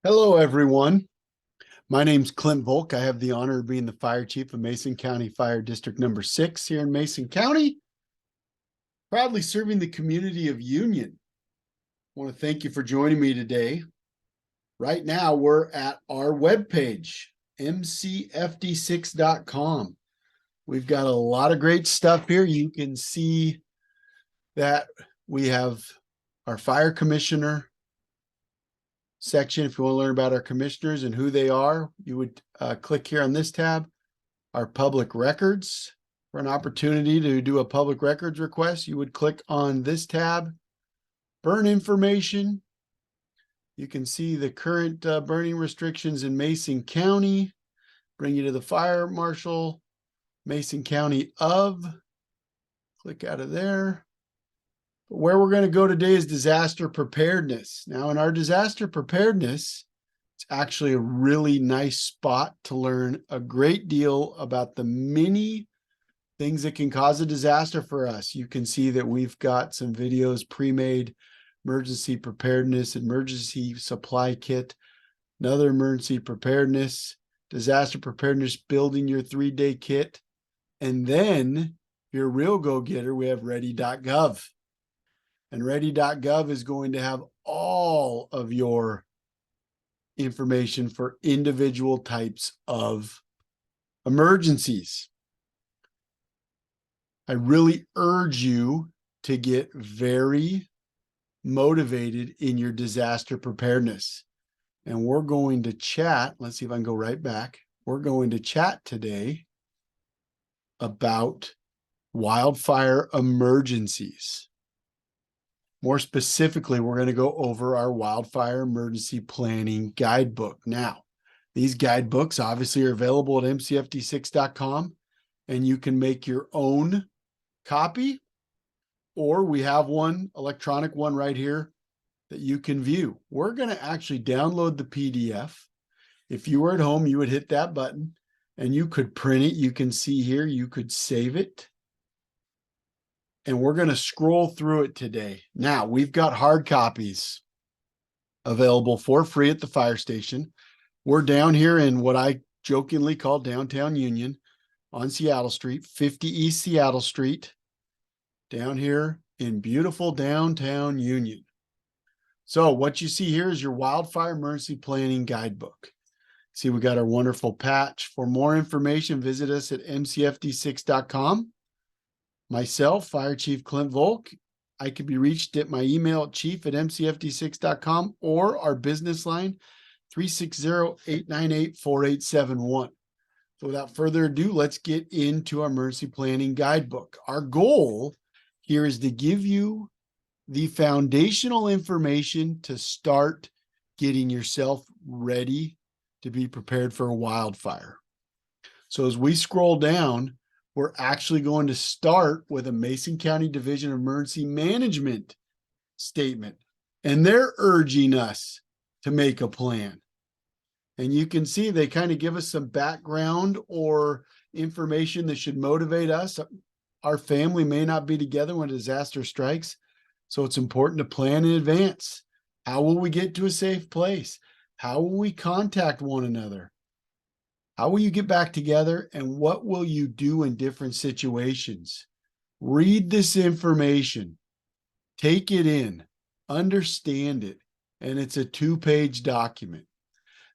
Hello, everyone. My name's Clint Volk. I have the honor of being the fire chief of Mason County Fire District number 6 here in Mason County, proudly serving the community of Union. I want to thank you for joining me today. Right now, we're at our webpage, mcfd6.com. We've got a lot of great stuff here. You can see that we have our fire commissioner section. If you want to learn about our commissioners and who they are, you would click here on this tab. Our public records. For an opportunity to do a public records request, you would click on this tab. Burn information. You can see the current burning restrictions in Mason County. Bring you to the fire marshal, Mason County of. Click out of there. Where we're going to go today is disaster preparedness. Now, in our disaster preparedness, it's actually a really nice spot to learn a great deal about the many things that can cause a disaster for us. You can see that we've got some videos pre-made: emergency preparedness, emergency supply kit, another emergency preparedness, disaster preparedness, building your 3-day kit. And then, if you're a real go-getter, we have ready.gov. And ready.gov is going to have all of your information for individual types of emergencies. I really urge you to get very motivated in your disaster preparedness. And we're going to chat. Let's see if I can go right back. We're going to chat today about wildfire emergencies. More specifically, we're going to go over our wildfire emergency planning guidebook. Now, these guidebooks obviously are available at mcfd6.com, and you can make your own copy, or we have one, electronic one right here that you can view. We're going to actually download the PDF. If you were at home, you would hit that button and you could print it. You can see here, you could save it. And we're going to scroll through it today. Now, we've got hard copies available for free at the fire station. We're down here in what I jokingly call downtown Union on Seattle Street, 50 East Seattle Street, down here in beautiful downtown Union. So what you see here is your wildfire emergency planning guidebook. See, we got our wonderful patch. For more information, visit us at mcfd6.com. Myself, Fire Chief Clint Volk. I can be reached at my email at chief@mcfd6.com or our business line, 360-898-4871. So without further ado, let's get into our emergency planning guidebook. Our goal here is to give you the foundational information to start getting yourself ready to be prepared for a wildfire. So as we scroll down, we're actually going to start with a Mason County Division of Emergency Management statement. And they're urging us to make a plan. And you can see they kind of give us some background or information that should motivate us. Our family may not be together when a disaster strikes, so it's important to plan in advance. How will we get to a safe place? How will we contact one another? How will you get back together, and what will you do in different situations? Read this information, take it in, understand it, and it's a 2-page document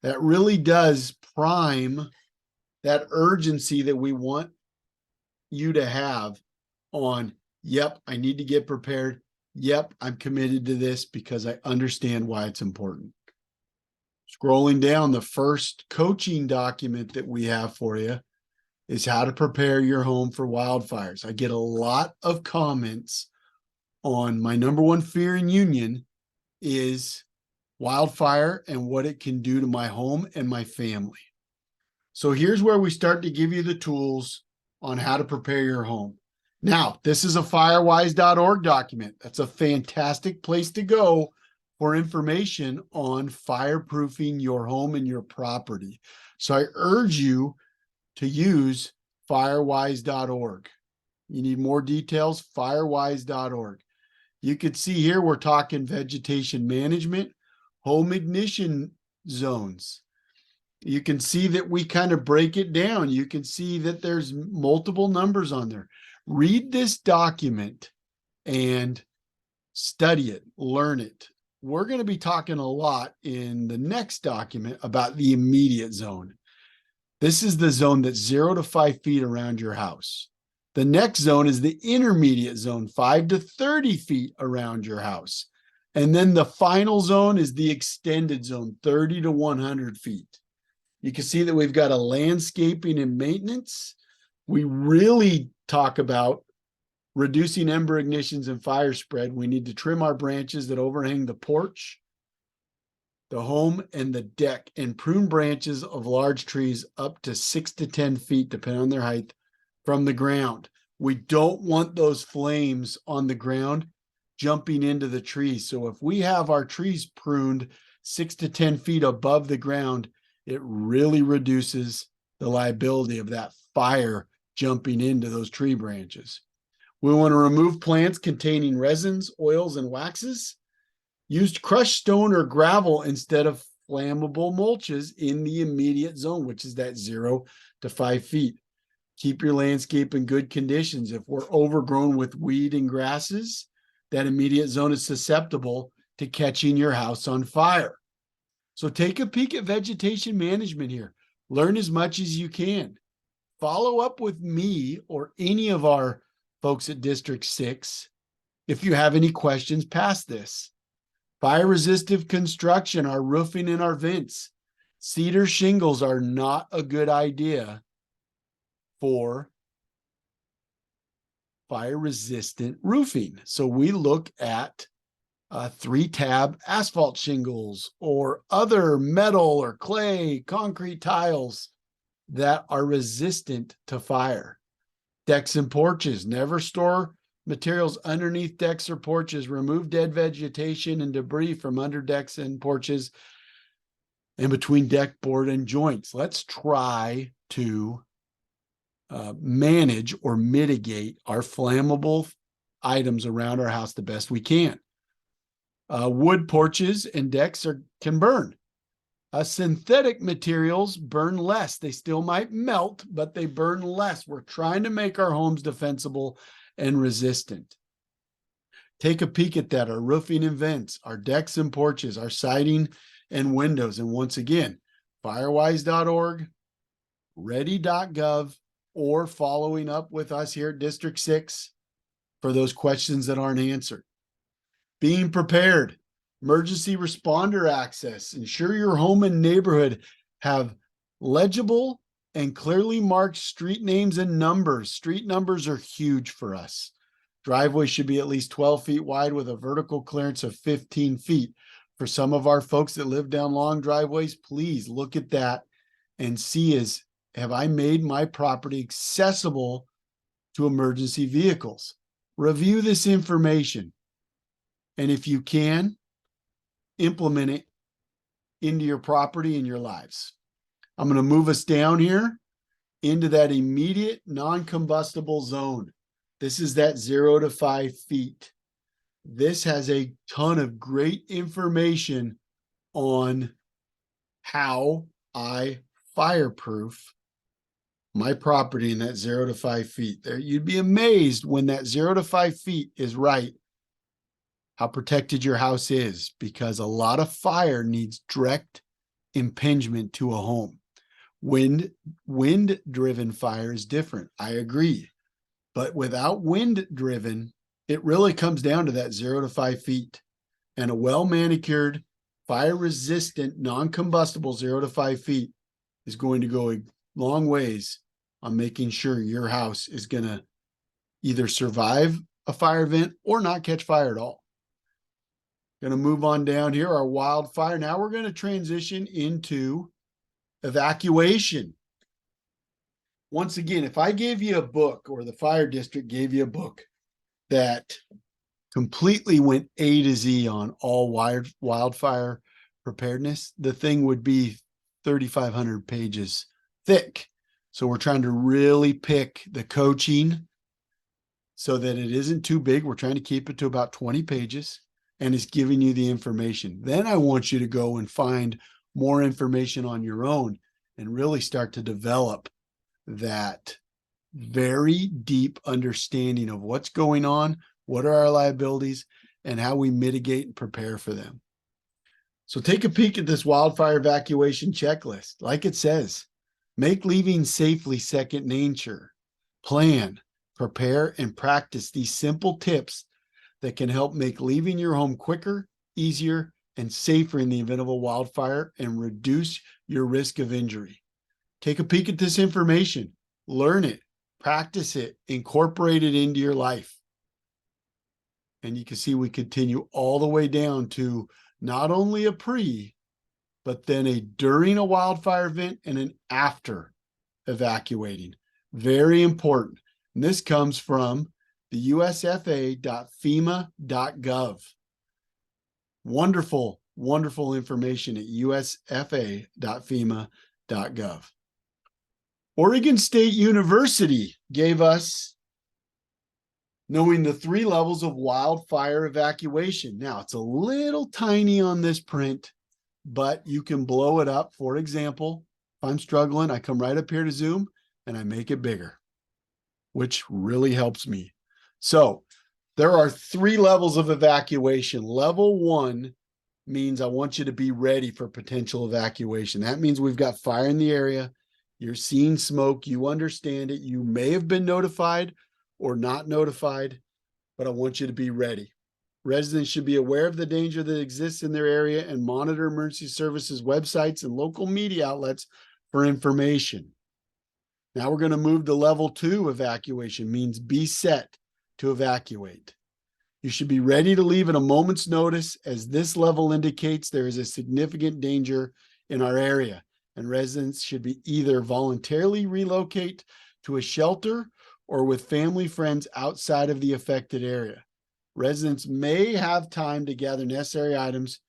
that really does prime that urgency that we want you to have on, yep, I need to get prepared. Yep, I'm committed to this because I understand why it's important. Scrolling down, the first coaching document that we have for you is how to prepare your home for wildfires. I get a lot of comments on my number one fear in Union is wildfire and what it can do to my home and my family. So here's where we start to give you the tools on how to prepare your home. Now, this is a firewise.org document. That's a fantastic place to go for information on fireproofing your home and your property. So I urge you to use firewise.org. You need more details, firewise.org. You could see here we're talking vegetation management, home ignition zones. You can see that we kind of break it down. You can see that there's multiple numbers on there. Read this document and study it, learn it. We're going to be talking a lot in the next document about the immediate zone. This is the zone that's 0 to 5 feet around your house. The next zone is the intermediate zone, 5 to 30 feet around your house. And then the final zone is the extended zone, 30 to 100 feet. You can see that we've got a landscaping and maintenance. We really talk about reducing ember ignitions and fire spread. We need to trim our branches that overhang the porch, the home, and the deck, and prune branches of large trees up to 6 to 10 feet, depending on their height, from the ground. We don't want those flames on the ground jumping into the trees. So if we have our trees pruned 6 to 10 feet above the ground, it really reduces the liability of that fire jumping into those tree branches. We want to remove plants containing resins, oils, and waxes. Use crushed stone or gravel instead of flammable mulches in the immediate zone, which is that 0 to 5 feet. Keep your landscape in good conditions. If we're overgrown with weed and grasses, that immediate zone is susceptible to catching your house on fire. So take a peek at vegetation management here. Learn as much as you can. Follow up with me or any of our folks at District 6 if you have any questions past this. Fire resistive construction, our roofing and our vents. Cedar shingles are not a good idea for fire resistant roofing. So we look at 3-tab asphalt shingles or other metal or clay, concrete tiles that are resistant to fire. Decks and porches, never store materials underneath decks or porches. Remove dead vegetation and debris from under decks and porches and between deck board and joints. Let's try to manage or mitigate our flammable items around our house the best we can. Wood porches and decks can burn. Synthetic materials burn less. They still might melt, but they burn less. We're trying to make our homes defensible and resistant. Take a peek at that. Our roofing and vents, our decks and porches, our siding and windows. And once again, firewise.org, ready.gov, or following up with us here at District 6 for those questions that aren't answered. Being prepared, emergency responder access. Ensure your home and neighborhood have legible and clearly marked street names and numbers. Street numbers are huge for us. Driveways should be at least 12 feet wide with a vertical clearance of 15 feet. For some of our folks that live down long driveways, please look at that and see have I made my property accessible to emergency vehicles? Review this information. And if you can, implement it into your property and your lives. I'm going to move us down here into that immediate non-combustible zone. This is that 0 to 5 feet. This has a ton of great information on how I fireproof my property in that 0 to 5 feet. There, you'd be amazed when that 0 to 5 feet is right, how protected your house is, because a lot of fire needs direct impingement to a home. Wind-driven fire is different. I agree. But without wind-driven, it really comes down to that 0 to 5 feet. And a well-manicured, fire-resistant, non-combustible 0 to 5 feet is going to go a long ways on making sure your house is going to either survive a fire event or not catch fire at all. Going to move on down here, our wildfire. Now we're going to transition into evacuation. Once again, if I gave you a book, or the fire district gave you a book that completely went A to Z on all wildfire preparedness, the thing would be 3,500 pages thick. So we're trying to really pick the coaching so that it isn't too big. We're trying to keep it to about 20 pages and it's giving you the information. Then I want you to go and find more information on your own and really start to develop that very deep understanding of what's going on, what are our liabilities, and how we mitigate and prepare for them. So take a peek at this wildfire evacuation checklist. Like it says, make leaving safely second nature. Plan, prepare, and practice these simple tips that can help make leaving your home quicker, easier, and safer in the event of a wildfire and reduce your risk of injury. Take a peek at this information, learn it, practice it, incorporate it into your life. And you can see we continue all the way down to not only a pre, but then a during a wildfire event and an after evacuating. Very important. And this comes from the usfa.fema.gov. Wonderful, wonderful information at usfa.fema.gov. Oregon State University gave us knowing the 3 levels of wildfire evacuation. Now, it's a little tiny on this print, but you can blow it up. For example, if I'm struggling, I come right up here to Zoom and I make it bigger, which really helps me. So there are 3 levels of evacuation. Level 1 means I want you to be ready for potential evacuation. That means we've got fire in the area. You're seeing smoke. You understand it. You may have been notified or not notified, but I want you to be ready. Residents should be aware of the danger that exists in their area and monitor emergency services websites and local media outlets for information. Now we're going to move to level 2 evacuation, means be set to evacuate. You should be ready to leave at a moment's notice, as this level indicates there is a significant danger in our area, and residents should be either voluntarily relocate to a shelter or with family friends outside of the affected area. Residents may have time to gather necessary items,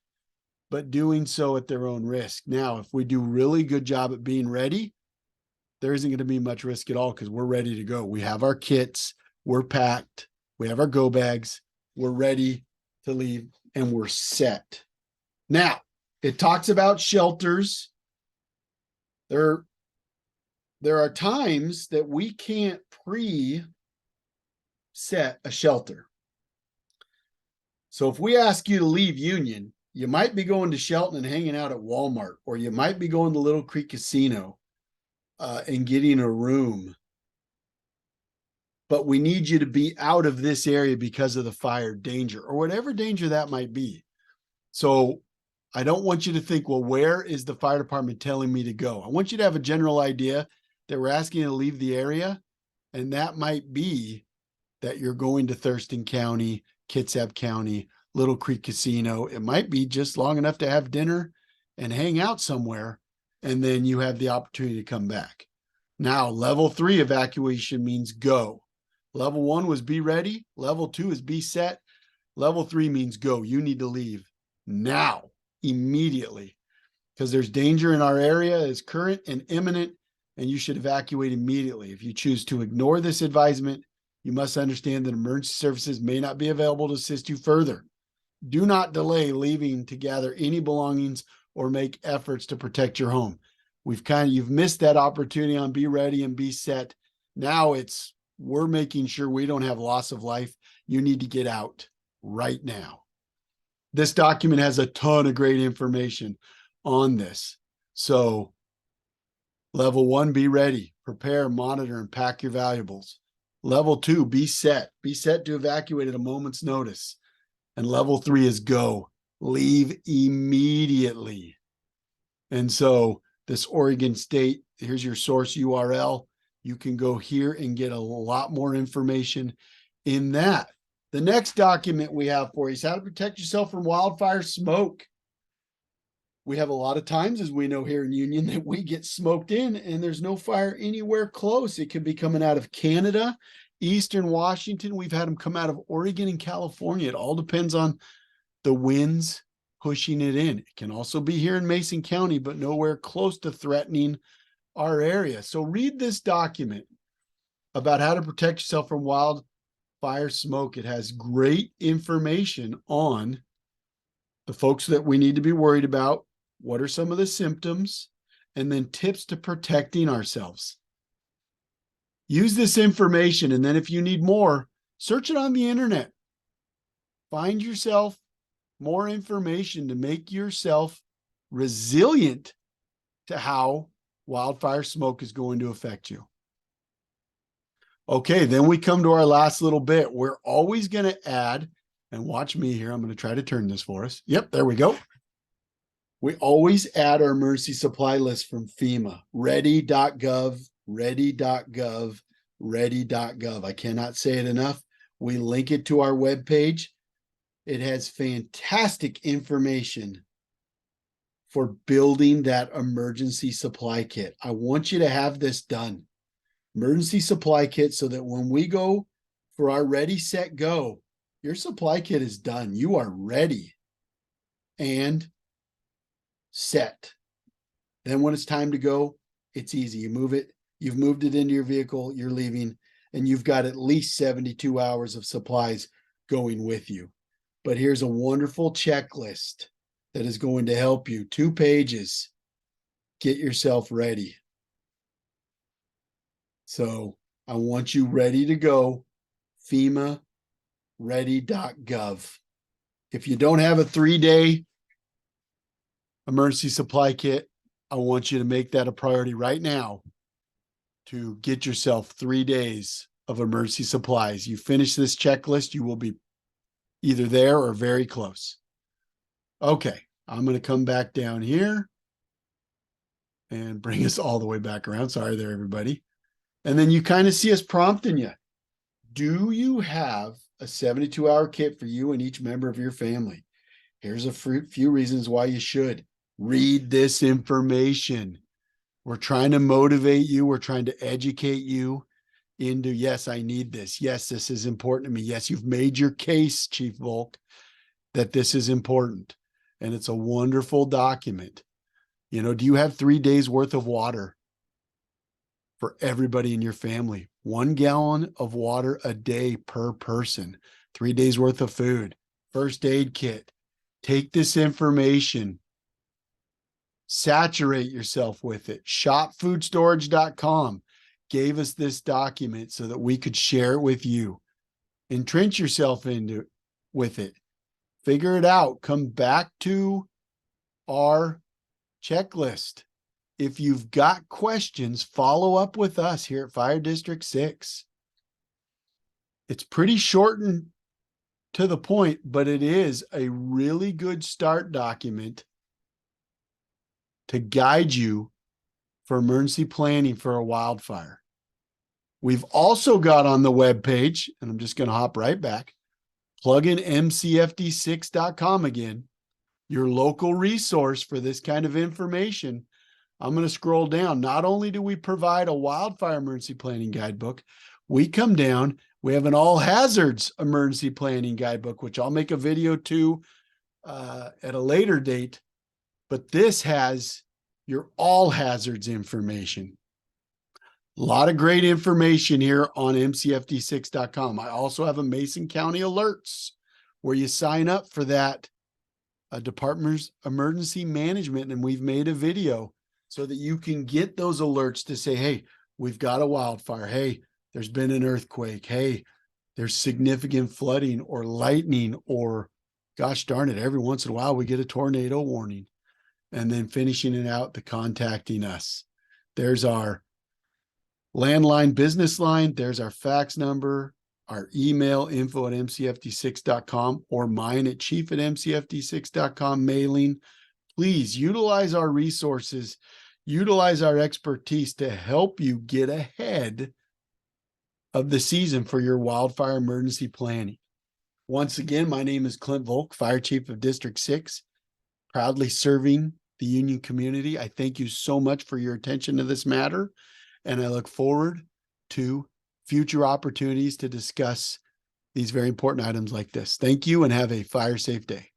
but doing so at their own risk. Now, if we do really good job at being ready, there isn't going to be much risk at all because we're ready to go. We have our kits, we're packed, we have our go bags, we're ready to leave, and we're set. Now, it talks about shelters. There are times that we can't pre-set a shelter. So if we ask you to leave Union, you might be going to Shelton and hanging out at Walmart, or you might be going to Little Creek Casino and getting a room. But we need you to be out of this area because of the fire danger or whatever danger that might be. So I don't want you to think, well, where is the fire department telling me to go? I want you to have a general idea that we're asking you to leave the area. And that might be that you're going to Thurston County, Kitsap County, Little Creek Casino. It might be just long enough to have dinner and hang out somewhere, and then you have the opportunity to come back. Now, level 3 evacuation means go. Level 1 was be ready. Level 2 is be set. Level 3 means go. You need to leave now, immediately, because there's danger in our area is current and imminent, and you should evacuate immediately. If you choose to ignore this advisement, you must understand that emergency services may not be available to assist you further. Do not delay leaving to gather any belongings or make efforts to protect your home. You've missed that opportunity on be ready and be set. Now we're making sure we don't have loss of life. You need to get out right now. This document has a ton of great information on this. So level 1, be ready, prepare, monitor, and pack your valuables. Level 2, be set to evacuate at a moment's notice. And level 3 is go, leave immediately. And so this Oregon State, here's your source URL. You can go here and get a lot more information in that. The next document we have for you is how to protect yourself from wildfire smoke. We have a lot of times, as we know here in Union, that we get smoked in and there's no fire anywhere close. It could be coming out of Canada, Eastern Washington. We've had them come out of Oregon and California. It all depends on the winds pushing it in. It can also be here in Mason County, but nowhere close to threatening our area. So read this document about how to protect yourself from wildfire smoke. It has great information on the folks that we need to be worried about, what are some of the symptoms, and then tips to protecting ourselves. Use this information, and then if you need more, search it on the internet. Find yourself more information to make yourself resilient to how wildfire smoke is going to affect you. Okay, then we come to our last little bit. We're always going to add, and watch me here. I'm going to try to turn this for us. Yep, there we go. We always add our emergency supply list from FEMA, ready.gov, ready.gov, ready.gov. I cannot say it enough. We link it to our webpage. It has fantastic information for building that emergency supply kit. I want you to have this done. Emergency supply kit, so that when we go for our ready, set, go, your supply kit is done. You are ready and set. Then when it's time to go, it's easy. You move it, you've moved it into your vehicle, you're leaving, and you've got at least 72 hours of supplies going with you. But here's a wonderful checklist that is going to help you. 2 pages. Get yourself ready. So I want you ready to go. FEMA ready.gov. If you don't have a 3-day emergency supply kit, I want you to make that a priority right now to get yourself 3 days of emergency supplies. You finish this checklist, you will be either there or very close. Okay, I'm going to come back down here and bring us all the way back around. Sorry there, everybody. And then you kind of see us prompting you. Do you have a 72-hour kit for you and each member of your family? Here's a few reasons why you should. Read this information. We're trying to motivate you. We're trying to educate you into, yes, I need this. Yes, this is important to me. Yes, you've made your case, Chief Volk, that this is important. And it's a wonderful document. You know, do you have 3 days worth of water for everybody in your family? 1 gallon of water a day per person. 3 days worth of food. First aid kit. Take this information. Saturate yourself with it. Shopfoodstorage.com gave us this document so that we could share it with you. Entrench yourself into with it. Figure it out. Come back to our checklist. If you've got questions, follow up with us here at Fire District 6. It's pretty short and to the point, but it is a really good start document to guide you for emergency planning for a wildfire. We've also got on the webpage, and I'm just going to hop right back, plug in mcfd6.com again, your local resource for this kind of information. I'm going to scroll down. Not only do we provide a wildfire emergency planning guidebook, we come down, we have an all hazards emergency planning guidebook, which I'll make a video to at a later date. But this has your all hazards information. A lot of great information here on mcfd6.com. I also have a Mason County alerts where you sign up for that department's emergency management. And we've made a video so that you can get those alerts to say, hey, we've got a wildfire. Hey, there's been an earthquake. Hey, there's significant flooding or lightning, or gosh darn it, every once in a while we get a tornado warning. And then finishing it out, the contacting us. There's our landline business line. There's our fax number, our email, info@mcfd6.com, or mine at chief@mcfd6.com mailing. Please utilize our resources, utilize our expertise to help you get ahead of the season for your wildfire emergency planning. Once again, my name is Clint Volk, Fire Chief of District 6, proudly serving the Union community. I thank you so much for your attention to this matter, and I look forward to future opportunities to discuss these very important items like this. Thank you and have a fire safe day.